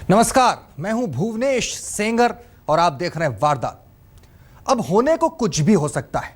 नमस्कार, मैं हूं भुवनेश सेंगर और आप देख रहे हैं वारदात। अब होने को कुछ भी हो सकता है।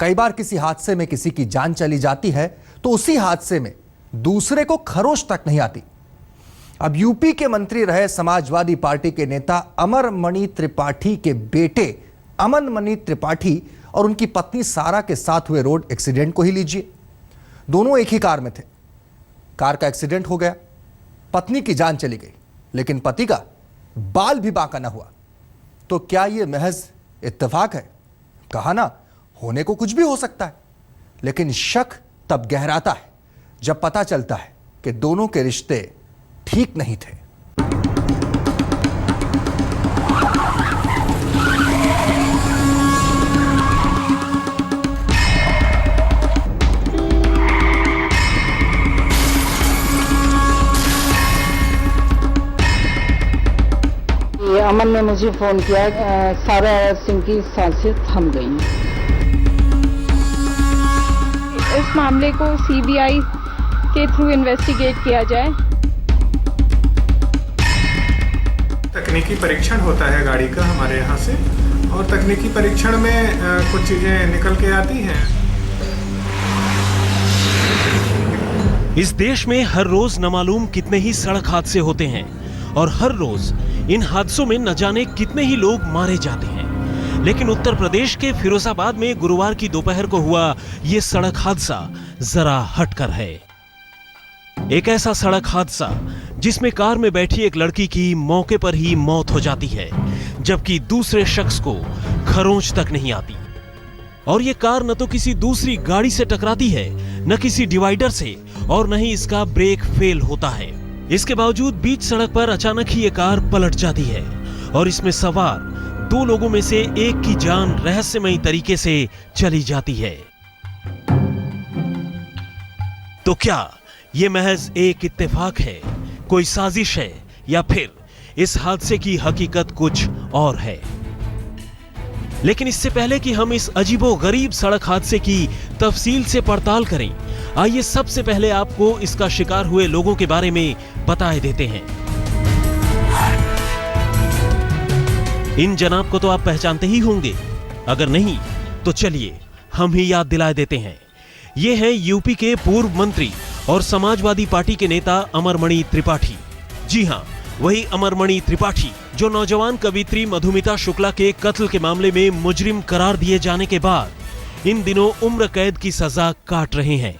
कई बार किसी हादसे में किसी की जान चली जाती है तो उसी हादसे में दूसरे को खरोच तक नहीं आती। अब यूपी के मंत्री रहे समाजवादी पार्टी के नेता अमरमणि त्रिपाठी के बेटे अमनमणि त्रिपाठी और उनकी पत्नी सारा के साथ हुए रोड एक्सीडेंट को ही लीजिए। दोनों एक ही कार में थे। कार का एक्सीडेंट हो गया, पत्नी की जान चली गई, लेकिन पति का बाल भी बांका न हुआ। तो क्या यह महज इत्तेफाक है? कहा ना, होने को कुछ भी हो सकता है। लेकिन शक तब गहराता है जब पता चलता है कि दोनों के रिश्ते ठीक नहीं थे। अमन ने मुझे फोन किया, सारा सिंह की सांसें थम गई। इस मामले को सीबीआई के थ्रू इन्वेस्टिगेट किया जाए। तकनीकी परीक्षण होता है गाड़ी का हमारे यहाँ से, और तकनीकी परीक्षण में कुछ चीजें निकल के आती हैं। इस देश में हर रोज न कितने ही सड़क हादसे होते हैं और हर रोज इन हादसों में न जाने कितने ही लोग मारे जाते हैं। लेकिन उत्तर प्रदेश के फिरोजाबाद में गुरुवार की दोपहर को हुआ यह सड़क हादसा जरा हटकर है। एक ऐसा सड़क हादसा जिसमें कार में बैठी एक लड़की की मौके पर ही मौत हो जाती है, जबकि दूसरे शख्स को खरोंच तक नहीं आती। और यह कार न तो किसी दूसरी गाड़ी से टकराती है, न किसी डिवाइडर से, और न ही इसका ब्रेक फेल होता है। इसके बावजूद बीच सड़क पर अचानक ही ये कार पलट जाती है और इसमें सवार दो लोगों में से एक की जान रहस्यमयी तरीके से चली जाती है। तो क्या ये महज एक इत्तेफाक है, कोई साजिश है, या फिर इस हादसे की हकीकत कुछ और है? लेकिन इससे पहले कि हम इस अजीबोगरीब सड़क हादसे की तफसील से पड़ताल करें, आइए सबसे पहले आपको इसका शिकार हुए लोगों के बारे में बताए देते हैं। इन जनाब को तो आप पहचानते ही होंगे, अगर नहीं तो चलिए हम ही याद दिलाए देते हैं। ये हैं यूपी के पूर्व मंत्री और समाजवादी पार्टी के नेता अमरमणि त्रिपाठी। जी हां, वही अमरमणि त्रिपाठी जो नौजवान कवियत्री मधुमिता शुक्ला के कत्ल के मामले में मुजरिम करार दिए जाने के बाद इन दिनों उम्र कैद की सजा काट रहे हैं।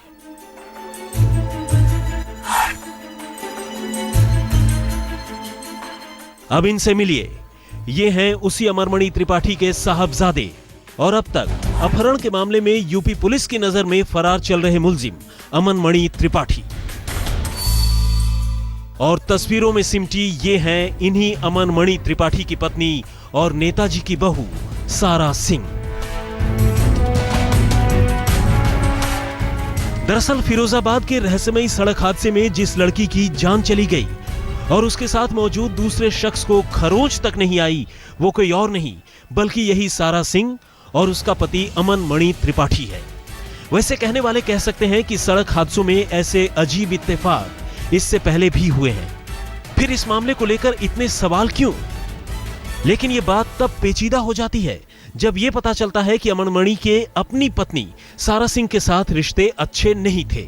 अब इनसे मिलिए। ये हैं उसी अमरमणि त्रिपाठी के साहबजादे और अब तक अपहरण के मामले में यूपी पुलिस की नजर में फरार चल रहे मुलजिम अमनमणि त्रिपाठी। और तस्वीरों में सिमटी ये हैं इन्हीं अमनमणि त्रिपाठी की पत्नी और नेताजी की बहू सारा सिंह। दरअसल फिरोजाबाद के रहस्यमयी सड़क हादसे में जिस लड़की की जान चली गई और उसके साथ मौजूद दूसरे शख्स को खरोंच तक नहीं आई, वो कोई और नहीं बल्कि यही सारा सिंह और उसका पति अमनमणि त्रिपाठी है। वैसे कहने वाले कह सकते हैं कि सड़क हादसों में ऐसे अजीब इत्तेफाक इससे पहले भी हुए हैं, फिर इस मामले को लेकर इतने सवाल क्यों? लेकिन ये बात तब पेचीदा हो जाती है जब ये पता चलता है कि अमनमणि के अपनी पत्नी सारा सिंह के साथ रिश्ते अच्छे नहीं थे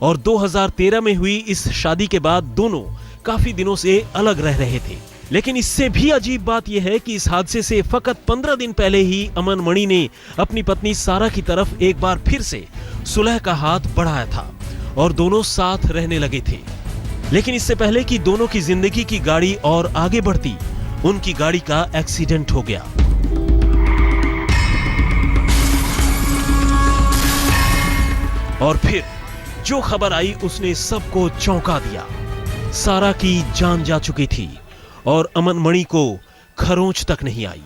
और 2013 में हुई इस शादी के बाद दोनों काफी दिनों से अलग रह रहे थे। लेकिन इससे भी अजीब बात यह है कि इस हादसे से फकत 15 दिन पहले ही अमनमणि ने अपनी पत्नी सारा की तरफ एक बार फिर से सुलह का हाथ बढ़ाया था और दोनों साथ रहने लगे थे। लेकिन इससे पहले कि दोनों की जिंदगी की गाड़ी और आगे बढ़ती, उनकी गाड़ी का एक्सीडेंट हो गया। और फिर जो खबर आई उसने सबको चौंका दिया। सारा की जान जा चुकी थी और अमनमणि को खरोंच तक नहीं आई।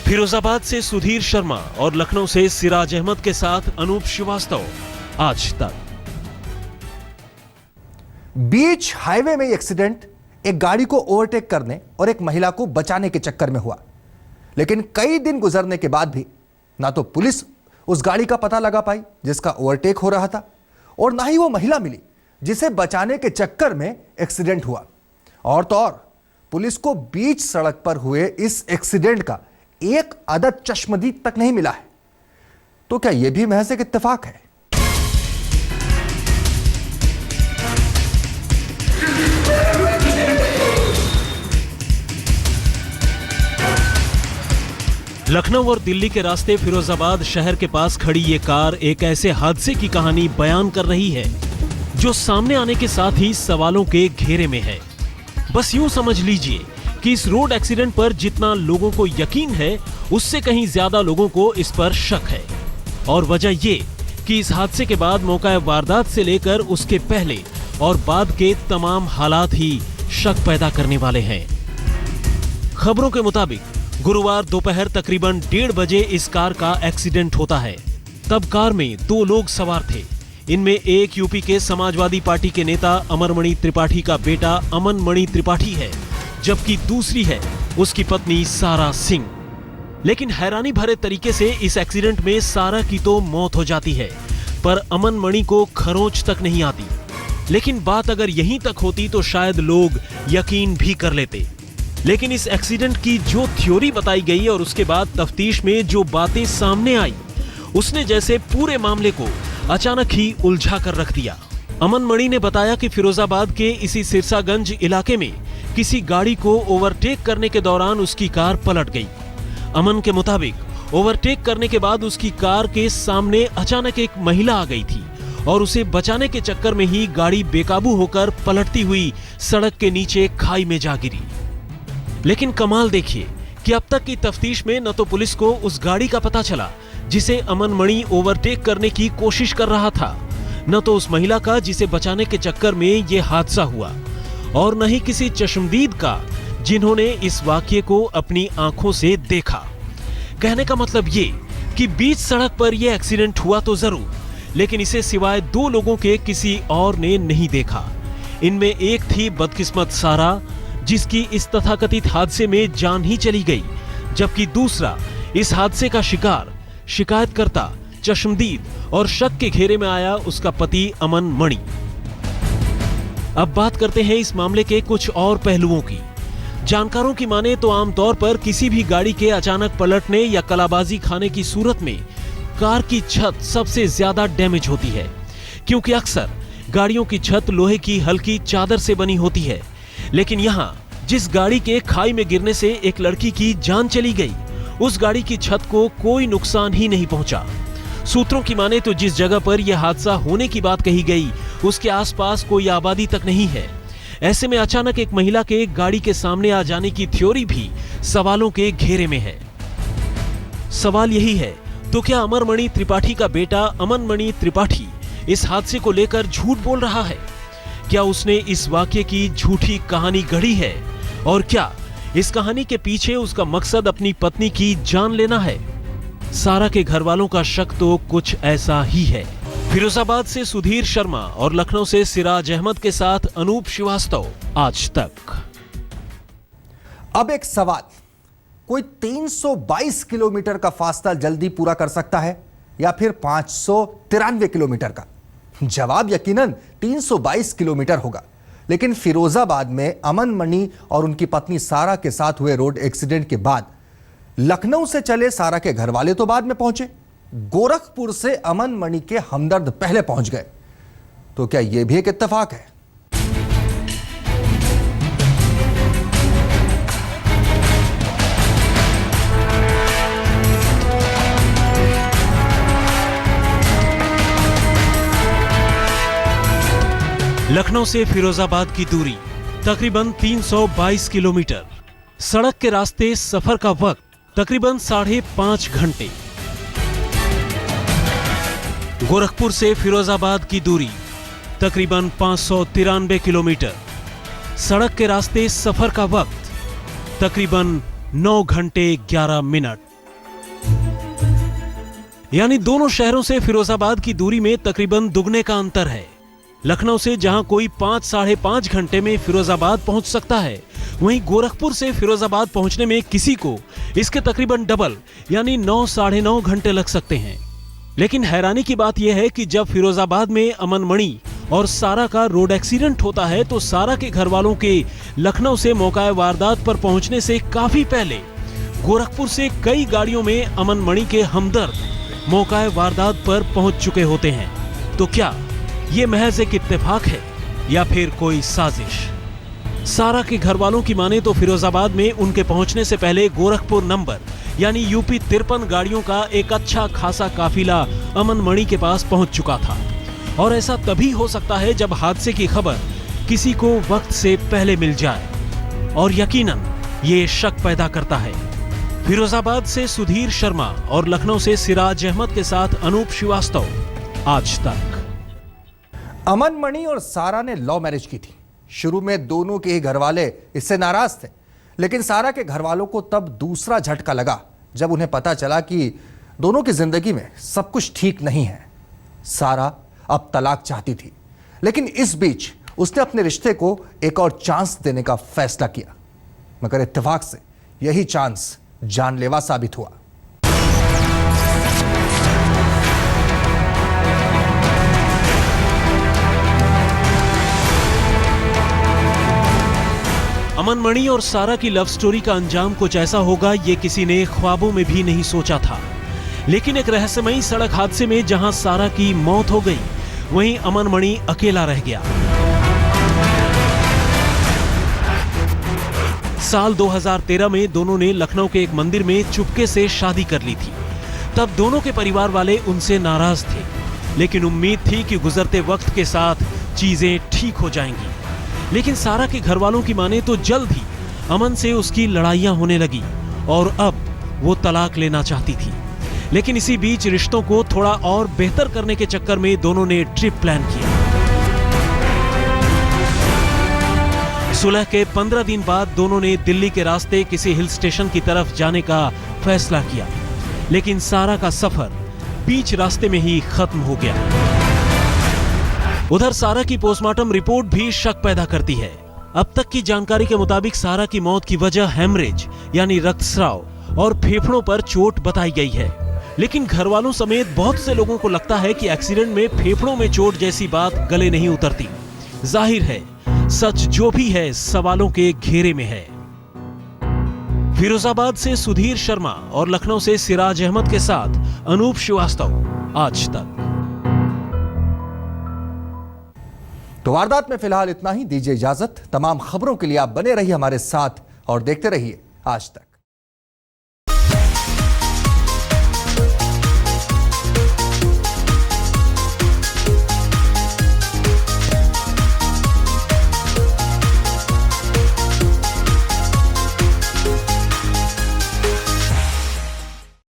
फिरोजाबाद से सुधीर शर्मा और लखनऊ से सिराज अहमद के साथ अनूप श्रीवास्तव, आज तक। बीच हाईवे में एक्सीडेंट एक गाड़ी को ओवरटेक करने और एक महिला को बचाने के चक्कर में हुआ। लेकिन कई दिन गुजरने के बाद भी ना तो पुलिस उस गाड़ी का पता लगा पाई जिसका ओवरटेक हो रहा था, और ना ही वो महिला मिली जिसे बचाने के चक्कर में एक्सीडेंट हुआ। और तो और पुलिस को बीच सड़क पर हुए इस एक्सीडेंट का एक अदद चश्मदीद तक नहीं मिला है। तो क्या यह भी महज एक इत्तेफाक है? लखनऊ और दिल्ली के रास्ते फिरोजाबाद शहर के पास खड़ी ये कार एक ऐसे हादसे की कहानी बयान कर रही है जो सामने आने के साथ ही सवालों के घेरे में है। बस यूं समझ लीजिए कि इस रोड एक्सीडेंट पर जितना लोगों को यकीन है उससे कहीं ज्यादा लोगों को इस पर शक है। और वजह ये कि इस हादसे के बाद मौका वारदात से लेकर उसके पहले और बाद के तमाम हालात ही शक पैदा करने वाले हैं। खबरों के मुताबिक गुरुवार दोपहर तकरीबन 1:30 बजे इस कार का एक्सीडेंट होता है। तब कार में 2 लोग सवार थे। इनमें एक यूपी के समाजवादी पार्टी के नेता अमरमणि त्रिपाठी का बेटा अमन मणि त्रिपाठी है, जबकि दूसरी है उसकी पत्नी सारा सिंह। लेकिन हैरानी भरे तरीके से इस एक्सीडेंट में सारा की तो मौत हो जाती है, पर अमन मणि को खरोंच तक नहीं आती। लेकिन बात अगर यहीं तक होती तो शायद लोग यकीन भी कर लेते। लेकिन इस एक्सीडेंट की जो थ्योरी बताई गई और उसके बाद तफ्तीश में जो बातें सामने आई, उसने जैसे पूरे मामले को अचानक ही उलझा कर रख दिया। अमन मणि ने बताया कि फिरोजाबाद के इसी सिरसागंज इलाके में किसी गाड़ी को ओवरटेक करने के दौरान उसकी कार पलट गई। अमन के मुताबिक ओवरटेक करने के बाद उसकी कार के सामने अचानक एक महिला आ गई थी और उसे बचाने के चक्कर में ही गाड़ी बेकाबू होकर पलटती हुई सड़क के नीचे खाई में जा गिरी। लेकिन कमाल देखिए कि अब तक की तफ्तीश में न तो पुलिस को उस गाड़ी का पता चला जिसे अमन मणि ओवरटेक करने की कोशिश कर रहा था, न तो उस महिला का जिसे बचाने के चक्कर में यह हादसा हुआ, और न ही किसी चश्मदीद का जिन्होंने इस वाकये को अपनी आंखों से देखा। कहने का मतलब ये कि बीच सड़क पर यह एक्सीडेंट हुआ तो जरूर, लेकिन इसे सिवाय 2 लोगों के किसी और ने नहीं देखा। इनमें एक थी बदकिस्मत सारा, जिसकी इस तथाकथित हादसे में जान ही चली गई, जबकि दूसरा इस हादसे का शिकार, शिकायतकर्ता, चश्मदीद और शक के घेरे में आया उसका पति अमन मणि। अब बात करते हैं इस मामले के कुछ और पहलुओं की। जानकारों की माने तो आमतौर पर किसी भी गाड़ी के अचानक पलटने या कलाबाजी खाने की सूरत में कार की छत सबसे ज्यादा डैमेज होती है, क्योंकि अक्सर गाड़ियों की छत लोहे की हल्की चादर से बनी होती है। लेकिन यहाँ जिस गाड़ी के खाई में गिरने से एक लड़की की जान चली गई, उस गाड़ी की छत को कोई नुकसान ही नहीं पहुंचा। सूत्रों की माने तो जिस जगह पर यह हादसा होने की बात कही गई उसके आसपास कोई आबादी तक नहीं है। ऐसे में अचानक एक महिला के गाड़ी के सामने आ जाने की थ्योरी भी सवालों के घेरे में है। सवाल यही है, तो क्या अमरमणि त्रिपाठी का बेटा अमन मणि त्रिपाठी इस हादसे को लेकर झूठ बोल रहा है? क्या उसने इस वाकये की झूठी कहानी गढ़ी है? और क्या इस कहानी के पीछे उसका मकसद अपनी पत्नी की जान लेना है? सारा के घर वालों का शक तो कुछ ऐसा ही है। फिरोजाबाद से सुधीर शर्मा और लखनऊ से सिराज अहमद के साथ अनूप श्रीवास्तव, आज तक। अब एक सवाल, कोई 322 किलोमीटर का फासला जल्दी पूरा कर सकता है या फिर 593 किलोमीटर का? जवाब यकीनन 322 किलोमीटर होगा। लेकिन फिरोजाबाद में अमन मणि और उनकी पत्नी सारा के साथ हुए रोड एक्सीडेंट के बाद लखनऊ से चले सारा के घर वाले तो बाद में पहुंचे, गोरखपुर से अमन मणि के हमदर्द पहले पहुंच गए। तो क्या यह भी एक इत्तेफाक है? लखनऊ से फिरोजाबाद की दूरी तकरीबन 322 किलोमीटर। सड़क के रास्ते सफर का वक्त तकरीबन 5.5 घंटे। गोरखपुर से फिरोजाबाद की दूरी तकरीबन 593 किलोमीटर। सड़क के रास्ते सफर का वक्त तकरीबन 9 घंटे 11 मिनट। यानी दोनों शहरों से फिरोजाबाद की दूरी में तकरीबन दुगने का अंतर है। लखनऊ से जहां कोई 5-5.5 घंटे में फिरोजाबाद पहुंच सकता है, वहीं गोरखपुर से फिरोजाबाद पहुंचने में किसी को इसके तकरीबन डबल यानी 9-9.5 घंटे लग सकते हैं। लेकिन हैरानी की बात यह है कि जब फिरोजाबाद में अमन मणि और सारा का रोड एक्सीडेंट होता है तो सारा के घर वालों के लखनऊ से मौका वारदात पर पहुंचने से काफी पहले गोरखपुर से कई गाड़ियों में अमन मणि के हमदर्द मौका वारदात पर पहुंच चुके होते हैं। तो क्या ये महज एक इत्तेफाक है या फिर कोई साजिश? सारा के घर वालों की माने तो फिरोजाबाद में उनके पहुंचने से पहले गोरखपुर नंबर यानी यूपी 53 गाड़ियों का एक अच्छा खासा काफिला अमन मणि के पास पहुंच चुका था। और ऐसा तभी हो सकता है जब हादसे की खबर किसी को वक्त से पहले मिल जाए। और यकीनन ये शक पैदा करता है। फिरोजाबाद से सुधीर शर्मा और लखनऊ से सिराज अहमद के साथ अनूप श्रीवास्तव, आज तक। अमन मणि और सारा ने लव मैरिज की थी। शुरू में दोनों के ही घर वाले इससे नाराज थे, लेकिन सारा के घर वालों को तब दूसरा झटका लगा जब उन्हें पता चला कि दोनों की जिंदगी में सब कुछ ठीक नहीं है। सारा अब तलाक चाहती थी, लेकिन इस बीच उसने अपने रिश्ते को एक और चांस देने का फैसला किया, मगर इत्तेफाक से यही चांस जानलेवा साबित हुआ। अमन मणि और सारा की लव स्टोरी का अंजाम कुछ ऐसा होगा ये किसी ने ख्वाबों में भी नहीं सोचा था। लेकिन एक रहस्यमयी सड़क हादसे में जहां सारा की मौत हो गई, वहीं अमन मणि अकेला रह गया। साल 2013 में दोनों ने लखनऊ के एक मंदिर में चुपके से शादी कर ली थी। तब दोनों के परिवार वाले उनसे नाराज थे, लेकिन उम्मीद थी कि गुजरते वक्त के साथ चीजें ठीक हो जाएंगी। लेकिन सारा के घर वालों की माने तो जल्द ही अमन से उसकी लड़ाइयां होने लगी और अब वो तलाक लेना चाहती थी। लेकिन इसी बीच रिश्तों को थोड़ा और बेहतर करने के चक्कर में दोनों ने ट्रिप प्लान किया। सुलह के 15 दिन बाद दोनों ने दिल्ली के रास्ते किसी हिल स्टेशन की तरफ जाने का फैसला किया, लेकिन सारा का सफर बीच रास्ते में ही खत्म हो गया। उधर सारा की पोस्टमार्टम रिपोर्ट भी शक पैदा करती है। अब तक की जानकारी के मुताबिक सारा की मौत की वजह हेमरेज यानी रक्तस्राव और फेफड़ों पर चोट बताई गई है। लेकिन घर वालों समेत बहुत से लोगों को लगता है कि एक्सीडेंट में फेफड़ों में चोट जैसी बात गले नहीं उतरती। जाहिर है सच जो भी है सवालों के घेरे में है। फिरोजाबाद से सुधीर शर्मा और लखनऊ से सिराज अहमद के साथ अनूप श्रीवास्तव, आज तक। तो वारदात में फिलहाल इतना ही। दीजिए इजाजत। तमाम खबरों के लिए आप बने रहिए हमारे साथ और देखते रहिए आज तक।